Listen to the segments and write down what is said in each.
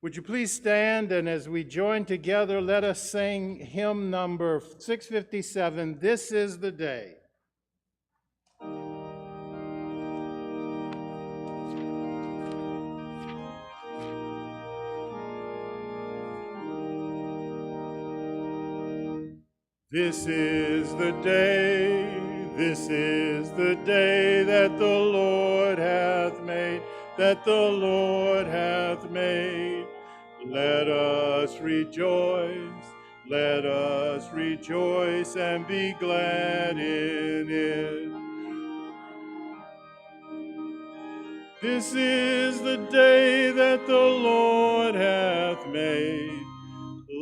Would you please stand, and as we join together, let us sing hymn number 657, This is the Day. This is the day, this is the day that the Lord hath made, that the Lord hath made. Let us rejoice and be glad in it. This is the day that the Lord hath made.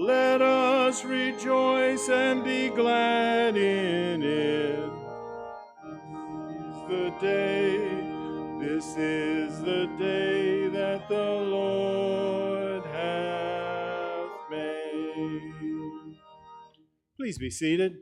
Let us rejoice and be glad in it. This is the day that the Lord hath made. Please be seated.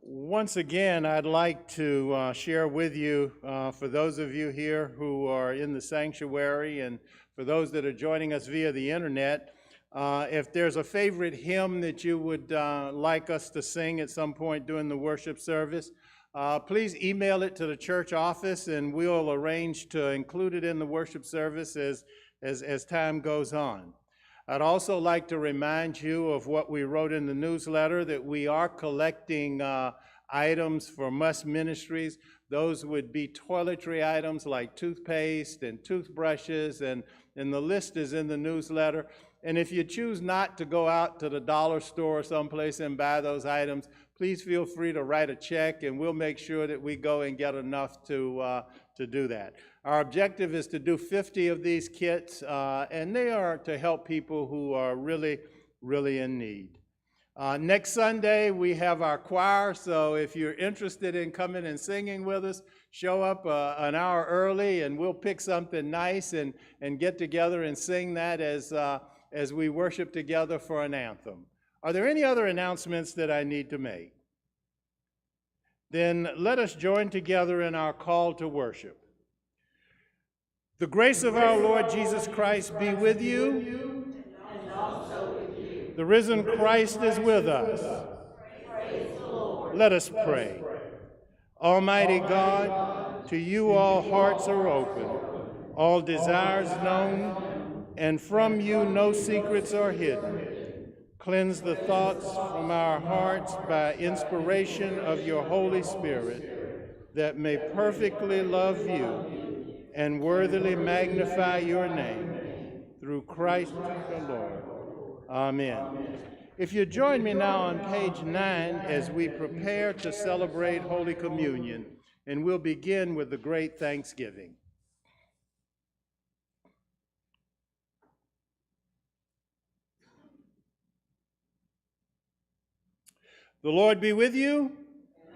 Once again, I'd like to share with you, for those of you here who are in the sanctuary and for those that are joining us via the internet, if there's a favorite hymn that you would like us to sing at some point during the worship service, please email it to the church office and we'll arrange to include it in the worship service as time goes on. I'd also like to remind you of what we wrote in the newsletter, that we are collecting items for Must Ministries. Those would be toiletry items like toothpaste and toothbrushes, and the list is in the newsletter. And if you choose not to go out to the dollar store or someplace and buy those items, please feel free to write a check and we'll make sure that we go and get enough to do that. Our objective is to do 50 of these kits, and they are to help people who are really, really in need. Next Sunday, we have our choir, so if you're interested in coming and singing with us, show up an hour early and we'll pick something nice and get together and sing that as we worship together for an anthem. Are there any other announcements that I need to make? Then let us join together in our call to worship. The grace of our Lord Jesus Christ be with you. And also with you. The risen Christ is with us. Praise the Lord. Let us pray. Almighty God, to you all hearts are open, all desires known, and from you no secrets are hidden. Cleanse the thoughts from our hearts by inspiration of your Holy Spirit, that may perfectly love you and worthily magnify your name, through Christ the Lord. Amen. If you join me now on page 9 as we prepare to celebrate Holy Communion, and we'll begin with the great Thanksgiving. The Lord be with you. And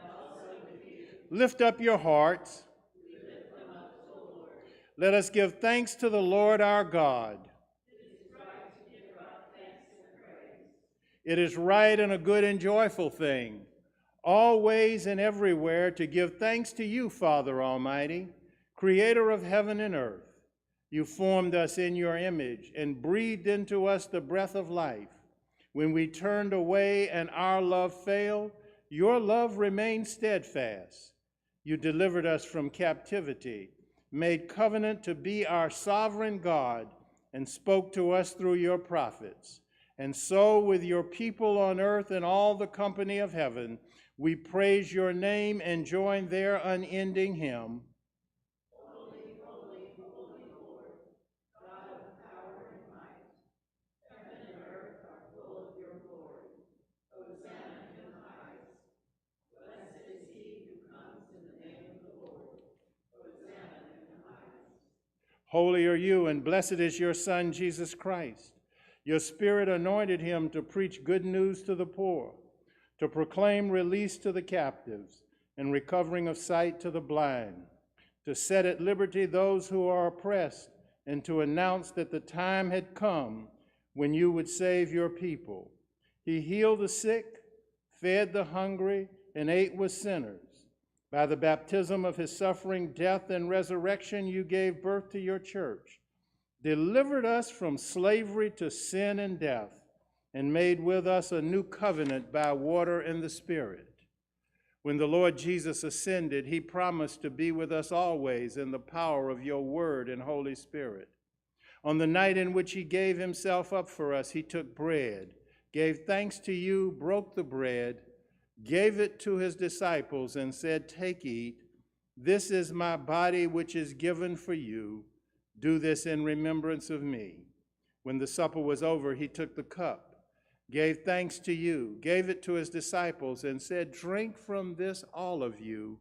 also with you. Lift up your hearts. We lift them up to the Lord. Let us give thanks to the Lord our God. It is right to give God thanks and praise. It is right and a good and joyful thing, always and everywhere, to give thanks to you, Father Almighty, creator of heaven and earth. You formed us in your image and breathed into us the breath of life. When we turned away and our love failed, your love remained steadfast. You delivered us from captivity, made covenant to be our sovereign God, and spoke to us through your prophets. And so, with your people on earth and all the company of heaven, we praise your name and join their unending hymn. Holy, holy, holy Lord, God of power and might. Heaven and earth are full of your glory. Hosanna in the highest. Blessed is he who comes in the name of the Lord. Hosanna in the highest. Holy are you, and blessed is your Son, Jesus Christ. Your Spirit anointed him to preach good news to the poor, to proclaim release to the captives, and recovering of sight to the blind, to set at liberty those who are oppressed, and to announce that the time had come when you would save your people. He healed the sick, fed the hungry, and ate with sinners. By the baptism of his suffering, death, and resurrection, you gave birth to your church, delivered us from slavery to sin and death, and made with us a new covenant by water and the Spirit. When the Lord Jesus ascended, he promised to be with us always in the power of your word and Holy Spirit. On the night in which he gave himself up for us, he took bread, gave thanks to you, broke the bread, gave it to his disciples, and said, "Take, eat. This is my body which is given for you. Do this in remembrance of me." When the supper was over, he took the cup, gave thanks to you, gave it to his disciples, and said, "Drink from this, all of you.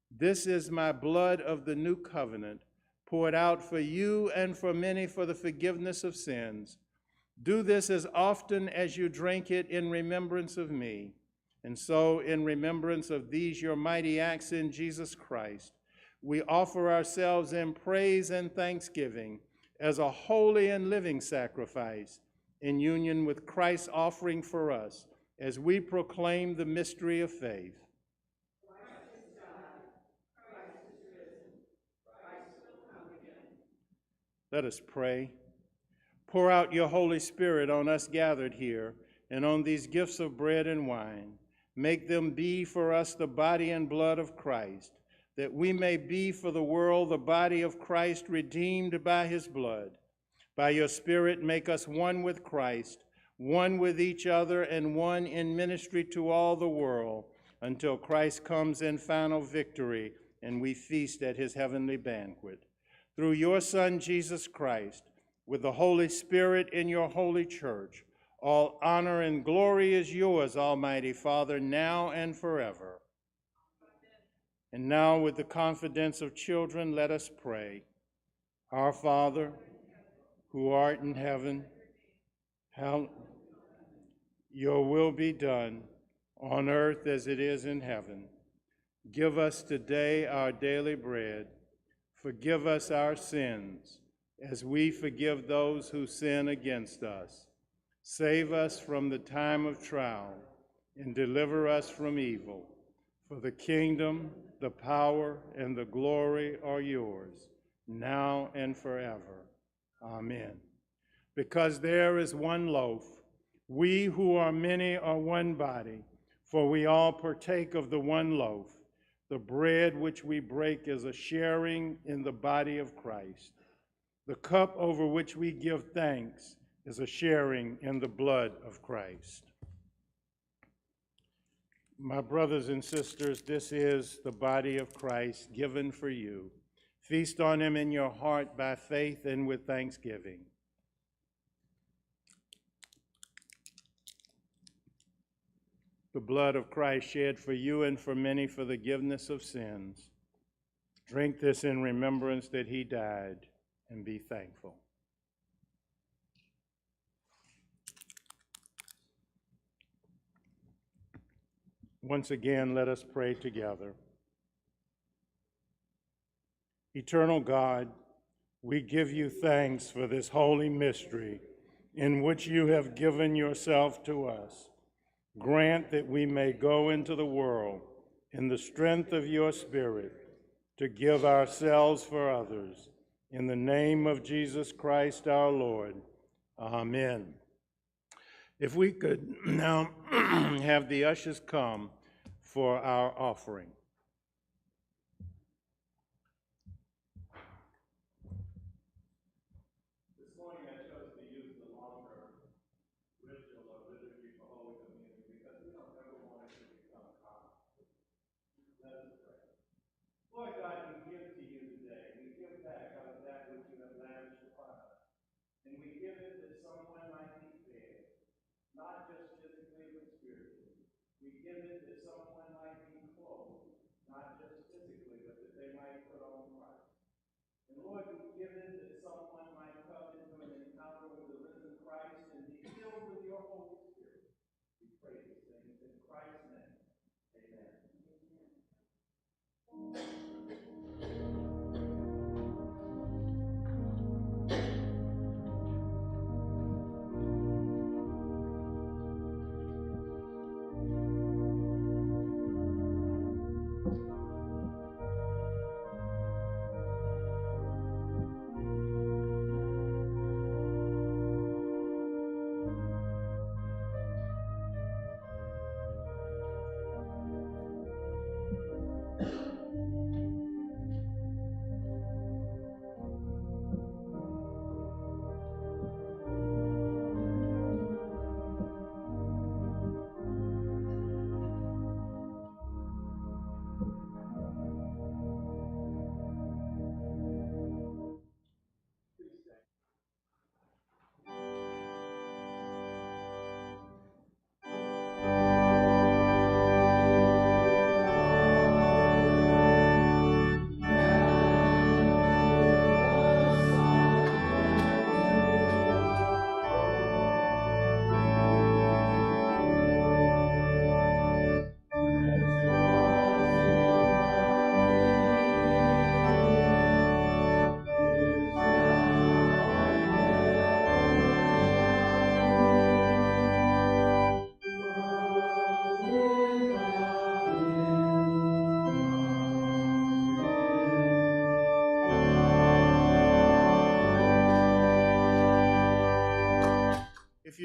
This is my blood of the new covenant, poured out for you and for many for the forgiveness of sins. Do this as often as you drink it in remembrance of me. And so, in remembrance of these your mighty acts in Jesus Christ, we offer ourselves in praise and thanksgiving as a holy and living sacrifice, in union with Christ's offering for us, as we proclaim the mystery of faith. Christ is died, Christ is risen, Christ will come again. Let us pray. Pour out your Holy Spirit on us gathered here and on these gifts of bread and wine. Make them be for us the body and blood of Christ, that we may be for the world the body of Christ, redeemed by his blood. By your Spirit, make us one with Christ, one with each other, and one in ministry to all the world, until Christ comes in final victory and we feast at his heavenly banquet. Through your Son, Jesus Christ, with the Holy Spirit in your holy church, all honor and glory is yours, Almighty Father, now and forever. And now, with the confidence of children, let us pray. Our Father, who art in heaven, your will be done on earth as it is in heaven. Give us today our daily bread. Forgive us our sins, as we forgive those who sin against us. Save us from the time of trial, and deliver us from evil. For the kingdom, the power, and the glory are yours, now and forever. Amen. Because there is one loaf, we who are many are one body, for we all partake of the one loaf. The bread which we break is a sharing in the body of Christ. The cup over which we give thanks is a sharing in the blood of Christ. My brothers and sisters, this is the body of Christ given for you. Feast on him in your heart by faith and with thanksgiving. The blood of Christ shed for you and for many for the forgiveness of sins. Drink this in remembrance that he died, and be thankful. Once again, let us pray together. Eternal God, we give you thanks for this holy mystery in which you have given yourself to us. Grant that we may go into the world in the strength of your Spirit to give ourselves for others. In the name of Jesus Christ our Lord. Amen. If we could now have the ushers come for our offering. This morning I chose to use the longer ritual or liturgy for Holy Communion because we don't ever want it to become common. Let us pray. Lord God, we give to you today. We give back out of that which you have lavished upon us. And we give it that someone might be fed, not just physically but spiritually. We give it that someone might be clothed, not just physically, but that they might put on Christ. And Lord, we give it that someone might come into an encounter with the risen Christ and be filled with your Holy Spirit. We pray these things in Christ's name. Amen.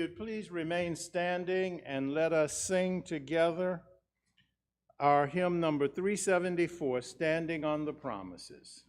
you'd please remain standing and let us sing together our hymn number 374, Standing on the Promises.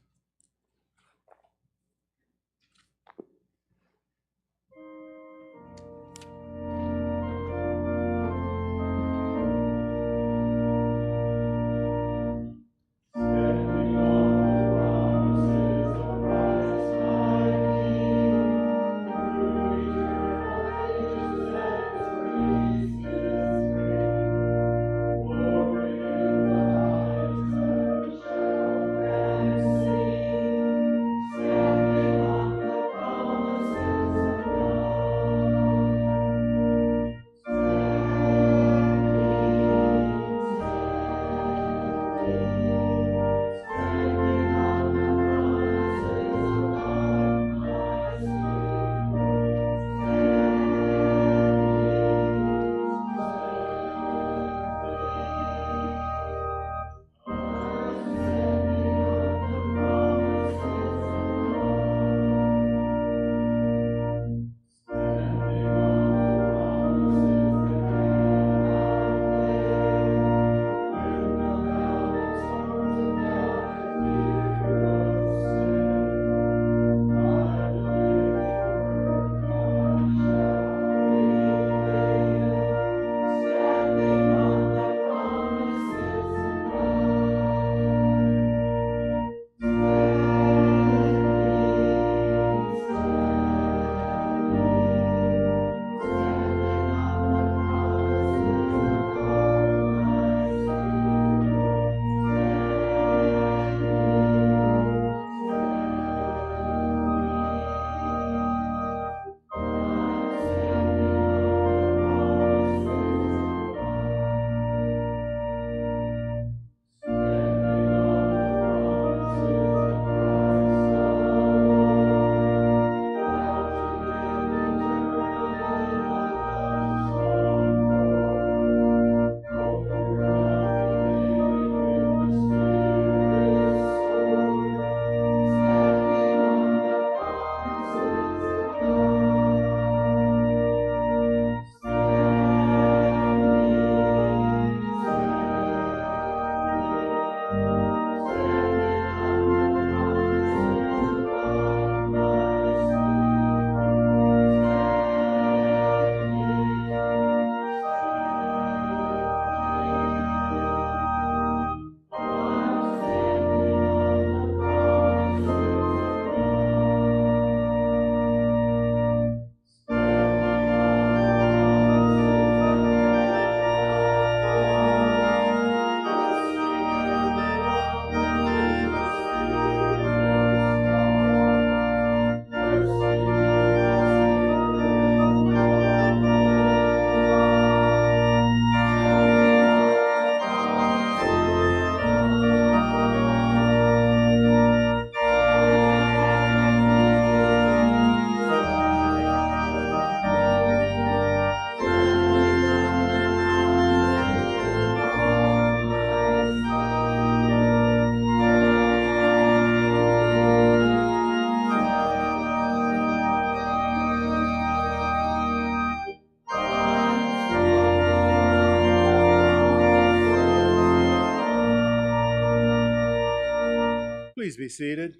Please be seated.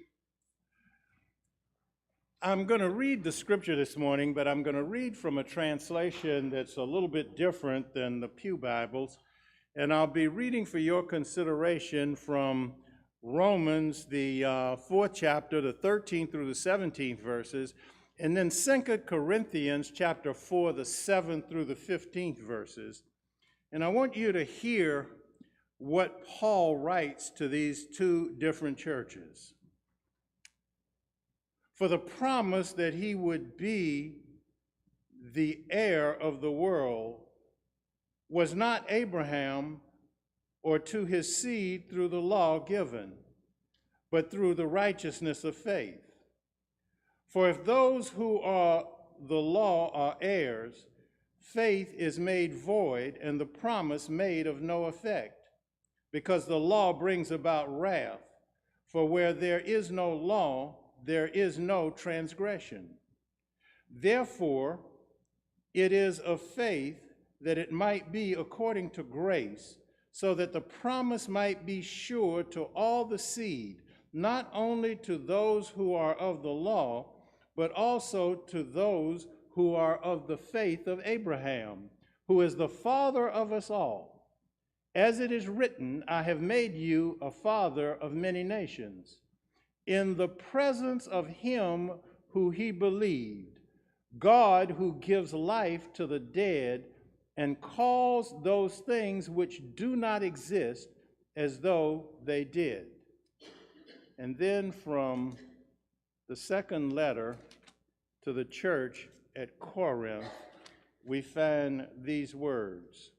I'm going to read the scripture this morning, but I'm going to read from a translation that's a little bit different than the Pew Bibles. And I'll be reading for your consideration from Romans, the 4th chapter, the 13th through the 17th verses, and then 2 Corinthians chapter 4, the 7th through the 15th verses. And I want you to hear what Paul writes to these two different churches. For the promise that he would be the heir of the world was not Abraham or to his seed through the law given, but through the righteousness of faith. For if those who are the law are heirs, faith is made void and the promise made of no effect, because the law brings about wrath. For where there is no law, there is no transgression. Therefore, It is of faith that it might be according to grace, so that the promise might be sure to all the seed, not only to those who are of the law, but also to those who are of the faith of Abraham, who is the father of us all. As it is written, I have made you a father of many nations, in the presence of him who he believed, God who gives life to the dead and calls those things which do not exist as though they did. And then from the second letter to the church at Corinth, we find these words.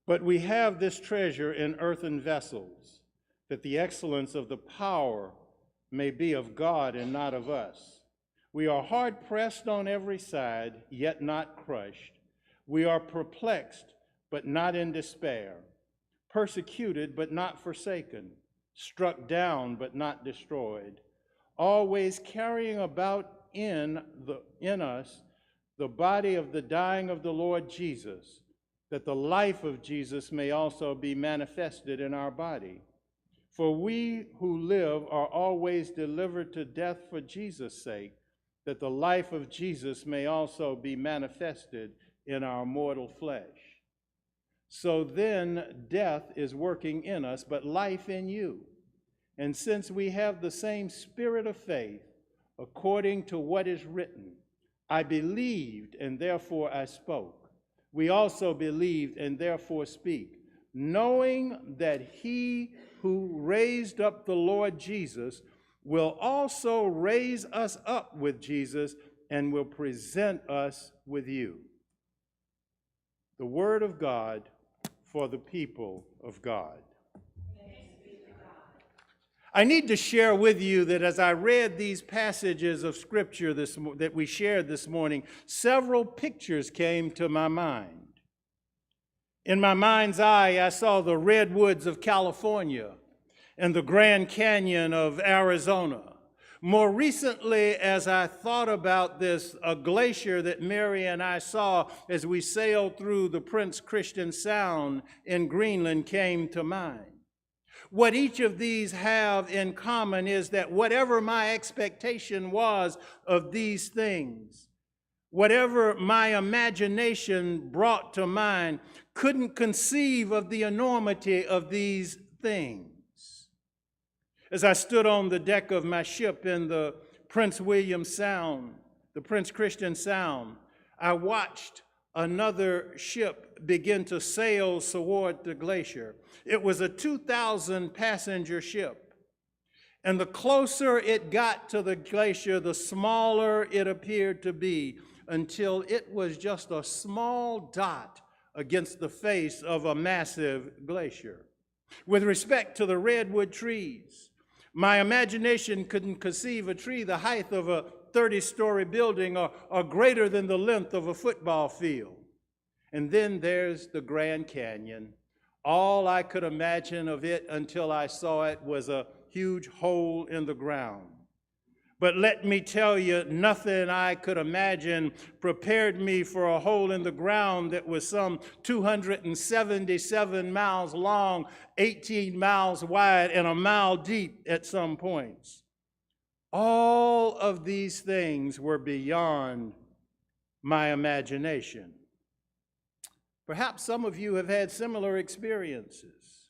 But we have this treasure in earthen vessels, that the excellence of the power may be of God and not of us. We are hard pressed on every side, yet not crushed. We are perplexed, but not in despair. Persecuted, but not forsaken. Struck down, but not destroyed. Always carrying about in us the body of the dying of the Lord Jesus, that the life of Jesus may also be manifested in our body. For we who live are always delivered to death for Jesus' sake, that the life of Jesus may also be manifested in our mortal flesh. So then death is working in us, but life in you. And since we have the same spirit of faith, according to what is written, I believed and therefore I spoke. We also believed and therefore speak, knowing that he who raised up the Lord Jesus will also raise us up with Jesus and will present us with you. The word of God for the people of God. I need to share with you that as I read these passages of Scripture that we shared this morning, several pictures came to my mind. In my mind's eye, I saw the redwoods of California and the Grand Canyon of Arizona. More recently, as I thought about this, a glacier that Mary and I saw as we sailed through the Prince Christian Sound in Greenland came to mind. What each of these have in common is that whatever my expectation was of these things, whatever my imagination brought to mind, couldn't conceive of the enormity of these things. As I stood on the deck of my ship in the Prince William Sound, the Prince Christian Sound, I watched another ship begin to sail toward the glacier. It was a 2,000-passenger ship. And the closer it got to the glacier, the smaller it appeared to be, until it was just a small dot against the face of a massive glacier. With respect to the redwood trees, my imagination couldn't conceive a tree the height of a 30-story building or greater than the length of a football field. And then there's the Grand Canyon. All I could imagine of it until I saw it was a huge hole in the ground. But let me tell you, nothing I could imagine prepared me for a hole in the ground that was some 277 miles long, 18 miles wide, and a mile deep at some points. All of these things were beyond my imagination. Perhaps some of you have had similar experiences.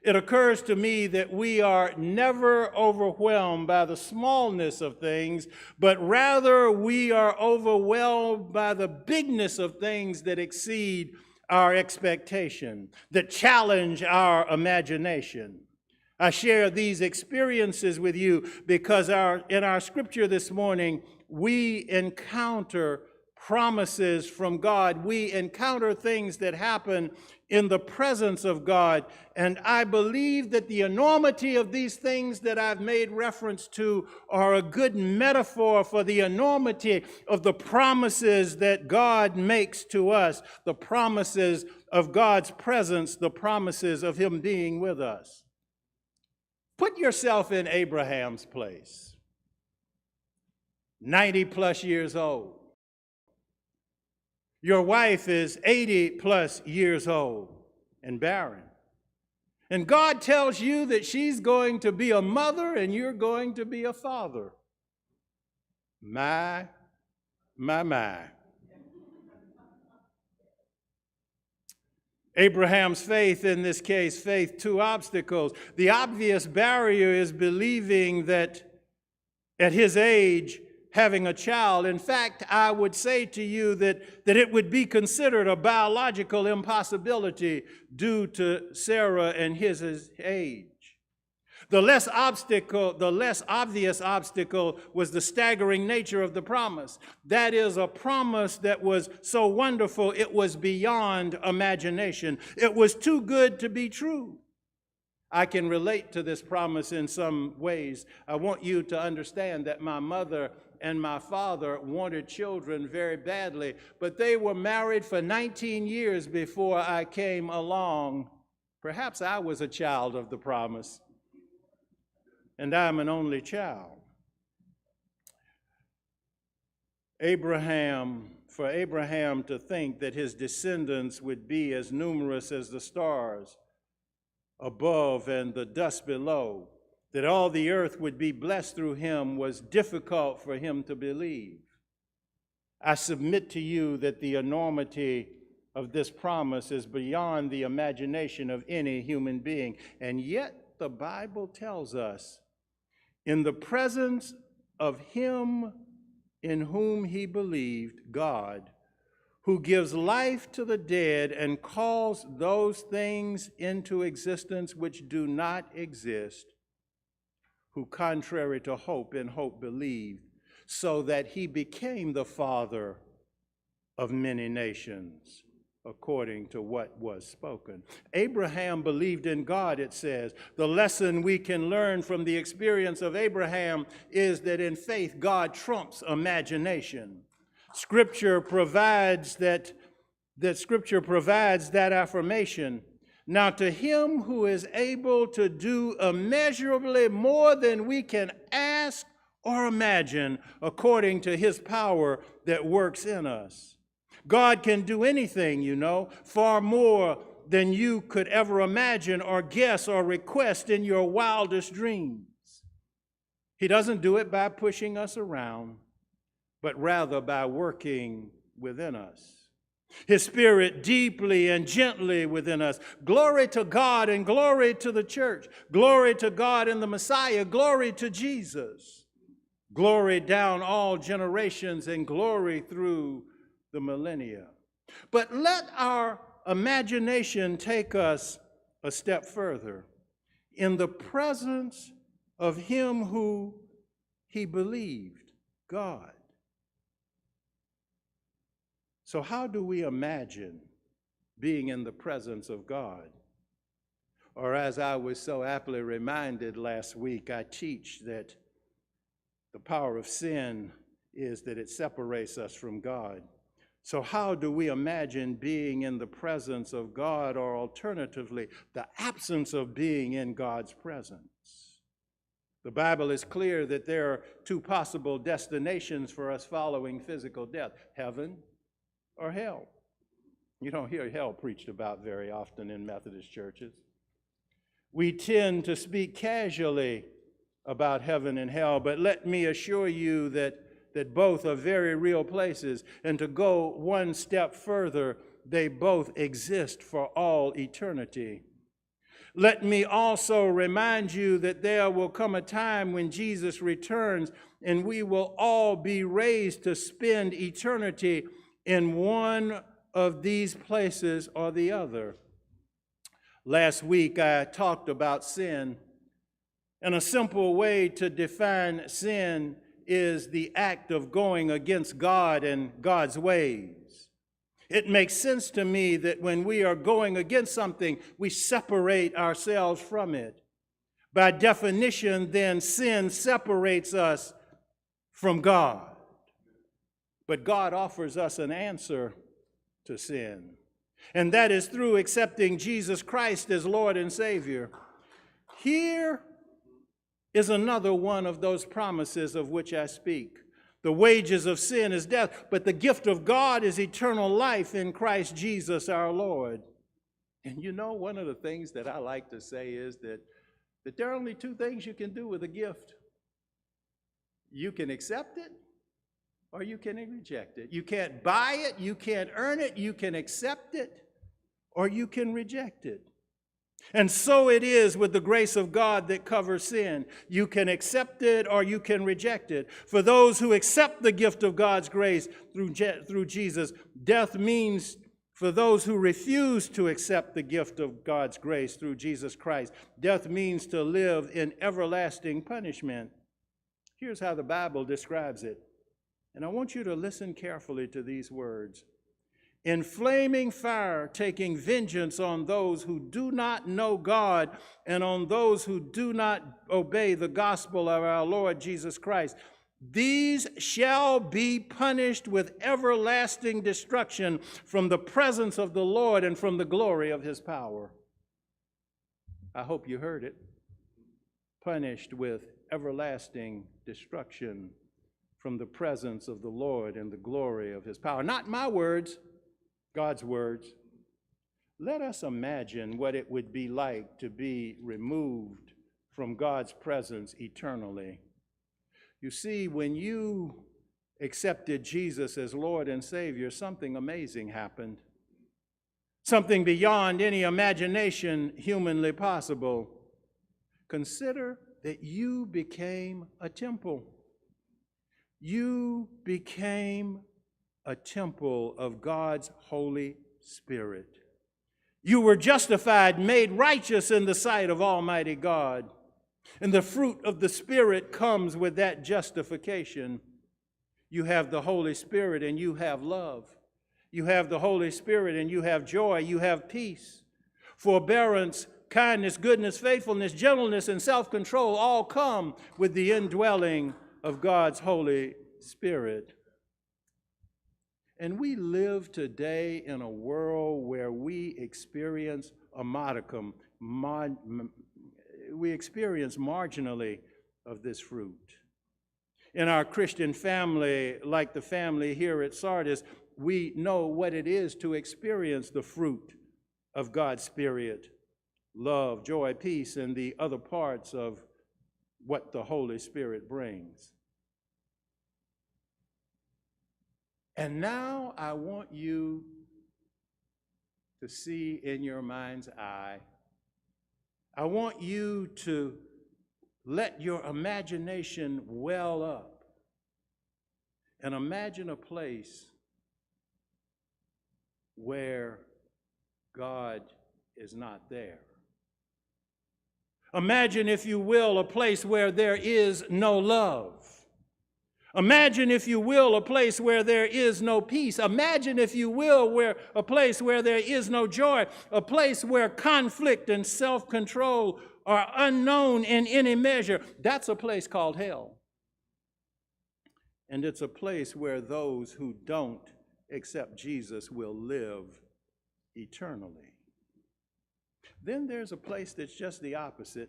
It occurs to me that we are never overwhelmed by the smallness of things, but rather we are overwhelmed by the bigness of things that exceed our expectation, that challenge our imagination. I share these experiences with you because in our scripture this morning, we encounter promises from God. We encounter things that happen in the presence of God. And I believe that the enormity of these things that I've made reference to are a good metaphor for the enormity of the promises that God makes to us, the promises of God's presence, the promises of Him being with us. Put yourself in Abraham's place. 90 plus years old. Your wife is 80 plus years old and barren. And God tells you that she's going to be a mother and you're going to be a father. My. Abraham's faith, in this case, faith, two obstacles. The obvious barrier is believing that at his age, having a child. In fact, I would say to you that it would be considered a biological impossibility due to Sarah and his age. The less obvious obstacle was the staggering nature of the promise. That is a promise that was so wonderful it was beyond imagination. It was too good to be true. I can relate to this promise in some ways. I want you to understand that my mother and my father wanted children very badly, but they were married for 19 years before I came along. Perhaps I was a child of the promise, and I'm an only child. For Abraham to think that his descendants would be as numerous as the stars above and the dust below, that all the earth would be blessed through him, was difficult for him to believe. I submit to you that the enormity of this promise is beyond the imagination of any human being. And yet the Bible tells us, in the presence of him in whom he believed, God, who gives life to the dead and calls those things into existence which do not exist, who contrary to hope in hope believed, so that he became the father of many nations, according to what was spoken. Abraham believed in God, it says. The lesson we can learn from the experience of Abraham is that in faith, God trumps imagination. Scripture provides that affirmation. Now to him who is able to do immeasurably more than we can ask or imagine, according to his power that works in us. God can do anything, far more than you could ever imagine or guess or request in your wildest dreams. He doesn't do it by pushing us around, but rather by working within us. His Spirit deeply and gently within us. Glory to God and glory to the church. Glory to God and the Messiah. Glory to Jesus. Glory down all generations and glory through the millennia. But let our imagination take us a step further. In the presence of him who he believed, God. So how do we imagine being in the presence of God? Or as I was so aptly reminded last week, I teach that the power of sin is that it separates us from God. So how do we imagine being in the presence of God, or alternatively, the absence of being in God's presence? The Bible is clear that there are two possible destinations for us following physical death: heaven or hell. You don't hear hell preached about very often in Methodist churches. We tend to speak casually about heaven and hell, but let me assure you that both are very real places. And to go one step further, they both exist for all eternity. Let me also remind you that there will come a time when Jesus returns and we will all be raised to spend eternity in one of these places or the other. Last week I talked about sin, and a simple way to define sin is the act of going against God and God's ways. It makes sense to me that when we are going against something, we separate ourselves from it. By definition, then, sin separates us from God. But God offers us an answer to sin, and that is through accepting Jesus Christ as Lord and Savior. Here is another one of those promises of which I speak. The wages of sin is death, but the gift of God is eternal life in Christ Jesus our Lord. And you know, one of the things that I like to say is that there are only two things you can do with a gift. You can accept it, or you can reject it. You can't buy it, you can't earn it, you can accept it, or you can reject it. And so it is with the grace of God that covers sin. You can accept it or you can reject it. For those who accept the gift of God's grace through Jesus, death means, for those who refuse to accept the gift of God's grace through Jesus Christ, death means to live in everlasting punishment. Here's how the Bible describes it. And I want you to listen carefully to these words. In flaming fire, taking vengeance on those who do not know God and on those who do not obey the gospel of our Lord Jesus Christ. These shall be punished with everlasting destruction from the presence of the Lord and from the glory of his power. I hope you heard it. Punished with everlasting destruction from the presence of the Lord and the glory of his power. Not my words, God's words. Let us imagine what it would be like to be removed from God's presence eternally. You see, when you accepted Jesus as Lord and Savior, something amazing happened. Something beyond any imagination humanly possible. Consider that you became a temple. You became a temple of God's Holy Spirit. You were justified, made righteous in the sight of Almighty God. And the fruit of the Spirit comes with that justification. You have the Holy Spirit and you have love. You have the Holy Spirit and you have joy. You have peace, forbearance, kindness, goodness, faithfulness, gentleness, and self-control all come with the indwelling of God's Holy Spirit. And we live today in a world where we experience a modicum, we experience marginally of this fruit. In our Christian family, like the family here at Sardis, we know what it is to experience the fruit of God's Spirit, love, joy, peace, and the other parts of what the Holy Spirit brings. And now I want you to see in your mind's eye, I want you to let your imagination well up and imagine a place where God is not there. Imagine, if you will, a place where there is no love. Imagine, if you will, a place where there is no peace. Imagine, if you will, a place where there is no joy, a place where conflict and self-control are unknown in any measure. That's a place called hell. And it's a place where those who don't accept Jesus will live eternally. Then there's a place that's just the opposite,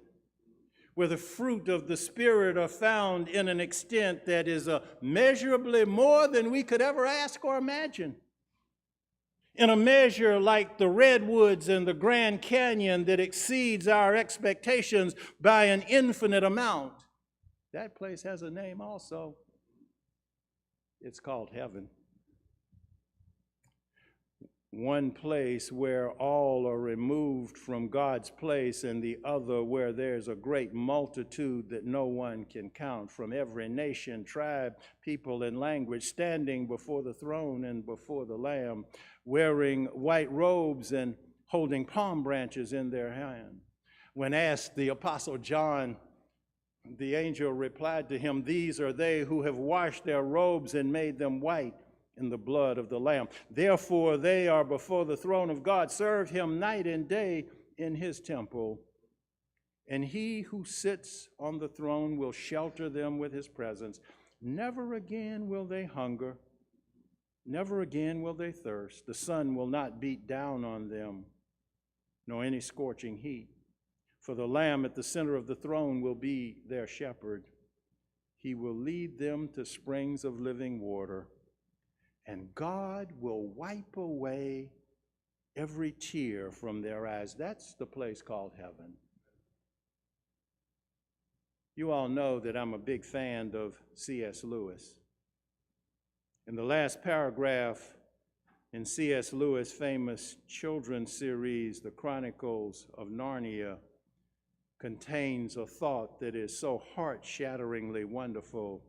where the fruit of the Spirit are found in an extent that is immeasurably more than we could ever ask or imagine. In a measure like the redwoods and the Grand Canyon that exceeds our expectations by an infinite amount. That place has a name also. It's called heaven. One place where all are removed from God's place, and the other where there's a great multitude that no one can count, from every nation, tribe, people, and language, standing before the throne and before the Lamb, wearing white robes and holding palm branches in their hand. When asked, the Apostle John, the angel replied to him, "These are they who have washed their robes and made them white in the blood of the Lamb. Therefore, they are before the throne of God, serve him night and day in his temple. And he who sits on the throne will shelter them with his presence. Never again will they hunger. Never again will they thirst. The sun will not beat down on them, nor any scorching heat. For the Lamb at the center of the throne will be their shepherd. He will lead them to springs of living water, and God will wipe away every tear from their eyes. That's the place called heaven. You all know that I'm a big fan of C.S. Lewis. In the last paragraph in C.S. Lewis' famous children's series, The Chronicles of Narnia, contains a thought that is so heart-shatteringly wonderful,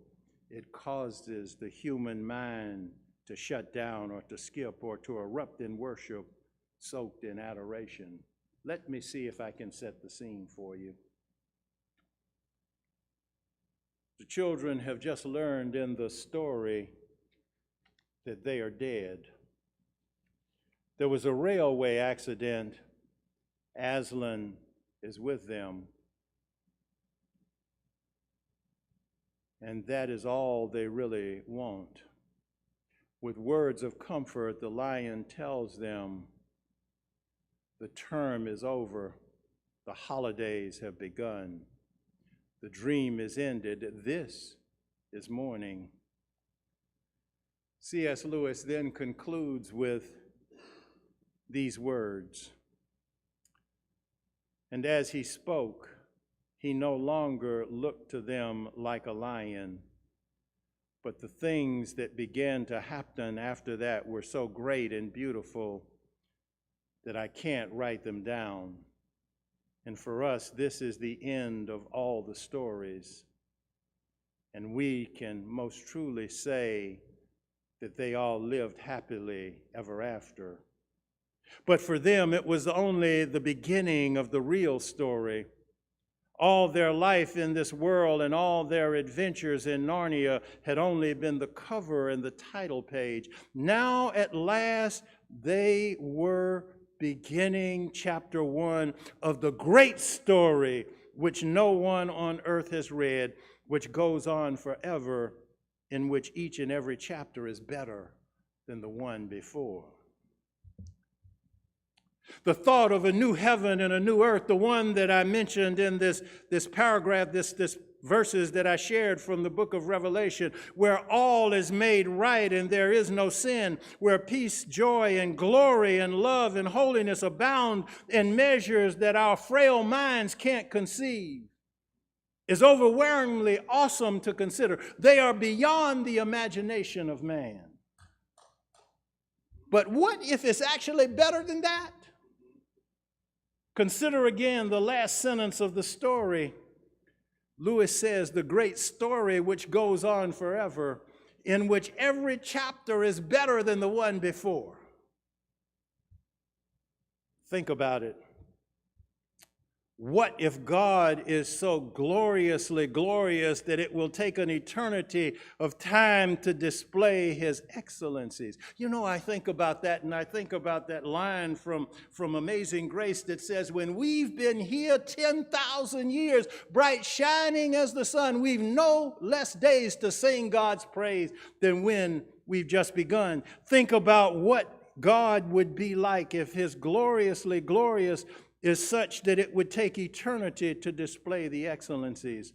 it causes the human mind to shut down or to skip or to erupt in worship soaked in adoration. Let me see if I can set the scene for you. The children have just learned in the story that they are dead. There was a railway accident. Aslan is with them. And that is all they really want. With words of comfort, the lion tells them the term is over, the holidays have begun, the dream is ended, this is morning. C.S. Lewis then concludes with these words. And as he spoke, he no longer looked to them like a lion, but the things that began to happen after that were so great and beautiful that I can't write them down. And for us, this is the end of all the stories. And we can most truly say that they all lived happily ever after. But for them, it was only the beginning of the real story. All their life in this world and all their adventures in Narnia had only been the cover and the title page. Now, at last, they were beginning chapter 1 of the great story which no one on earth has read, which goes on forever, in which each and every chapter is better than the one before. The thought of a new heaven and a new earth, the one that I mentioned in this paragraph, this verses that I shared from the book of Revelation, where all is made right and there is no sin, where peace, joy, and glory and love and holiness abound in measures that our frail minds can't conceive, is overwhelmingly awesome to consider. They are beyond the imagination of man. But what if it's actually better than that? Consider again the last sentence of the story. Lewis says, the great story which goes on forever, in which every chapter is better than the one before. Think about it. What if God is so gloriously glorious that it will take an eternity of time to display his excellencies? You know, I think about that, and I think about that line from Amazing Grace that says, when we've been here 10,000 years, bright shining as the sun, we've no less days to sing God's praise than when we've just begun. Think about what God would be like if his gloriously glorious is such that it would take eternity to display the excellencies.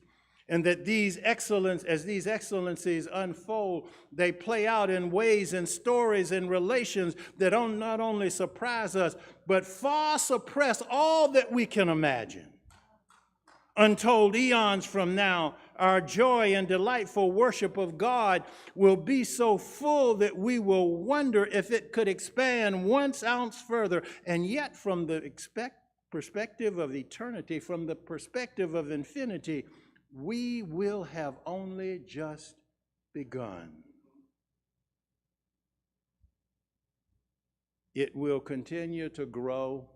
And that as these excellencies unfold, they play out in ways and stories and relations that not only surprise us, but far suppress all that we can imagine. Untold eons from now, our joy and delightful worship of God will be so full that we will wonder if it could expand 1 ounce further. And yet, from the perspective of eternity, from the perspective of infinity, we will have only just begun. It will continue to grow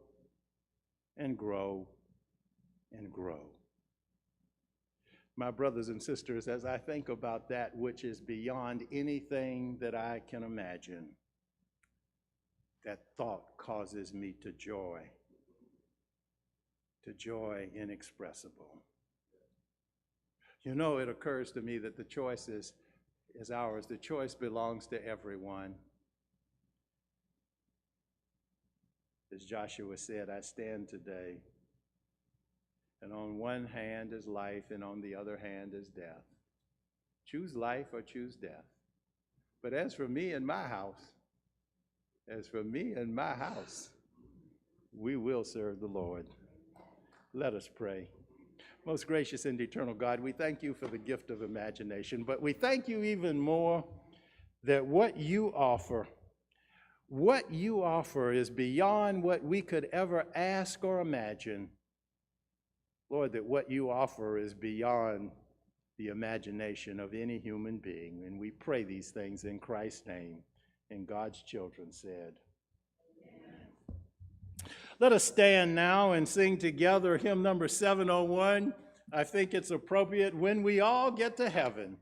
and grow and grow. my brothers and sisters, as I think about that which is beyond anything that I can imagine, that thought causes me to joy inexpressible. You know, it occurs to me that the choice is ours. The choice belongs to everyone. As Joshua said, I stand today, and on one hand is life, and on the other hand is death. Choose life or choose death. But as for me and my house, we will serve the Lord. Let us pray. Most gracious and eternal God, we thank you for the gift of imagination, but we thank you even more that what you offer is beyond what we could ever ask or imagine. Lord, that what you offer is beyond the imagination of any human being. And we pray these things in Christ's name. And God's children said, amen. Let us stand now and sing together hymn number 701. I think it's appropriate, When We All Get to Heaven.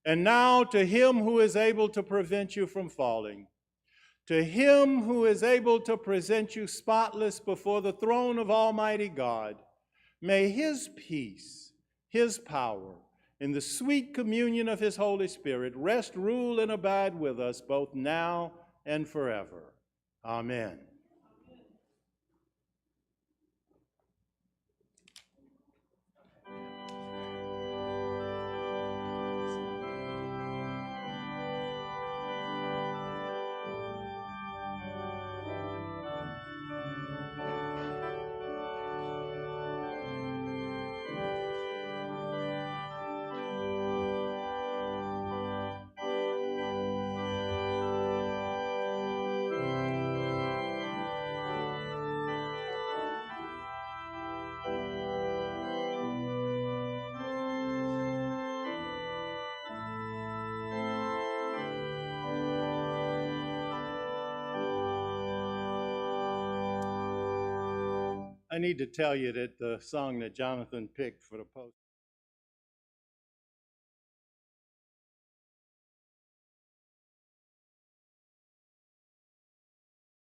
And now to him who is able to prevent you from falling, to him who is able to present you spotless before the throne of Almighty God, may his peace, his power, in the sweet communion of his Holy Spirit rest, rule, and abide with us both now and forever. Amen. I need to tell you that the song that Jonathan picked for the post